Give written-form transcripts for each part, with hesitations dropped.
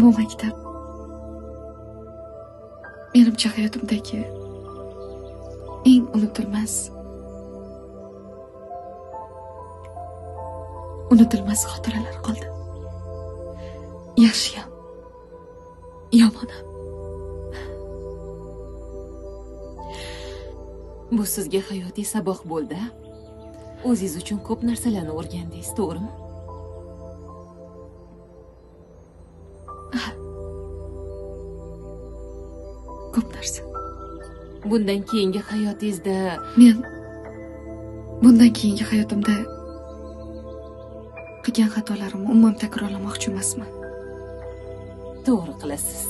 bu maktab menimcha hayotimdagi eng unutilmas xotiralar qoldi. Yaxshiyam, yomonam. Bu sizga hayotiy saboq bo'ldi. O'zingiz uchun ko'p narsalarni o'rgandingiz, to'g'rimi? Ko'p narsa. Bundan keyingi hayotingizda Men bundan keyingi hayotimda qilgan xatolarimni umuman takrorlamoqchi emasman. to'g'ri qilasiz.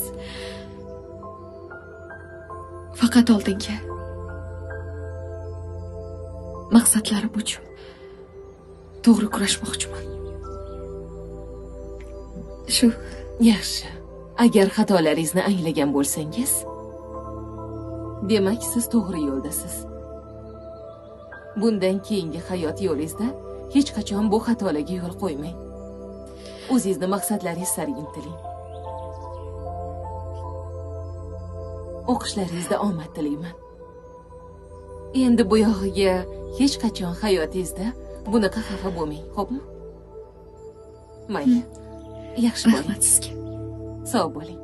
Faqat oldinga maqsadlarim uchun to'g'ri kurashmoqchiman. Shu. Yaxshi. Agar xatolaringizni anglagan bo'lsangiz, demak siz to'g'ri yo'ldasiz. Bundan keyingi hayot yo'lingizda hech qachon bu xatolarga yo'l qo'ymang. O'zingizni maqsadlaringiz sari intiling. O'qishlaringizda omad tilayman. Endi bu yog'iga hech qachon hayotingizda bunaqa xafa bo'lmang, xo'pmi? Mayli. Yaxshi bo'ling. Rahmat sizga. Sog' bo'ling.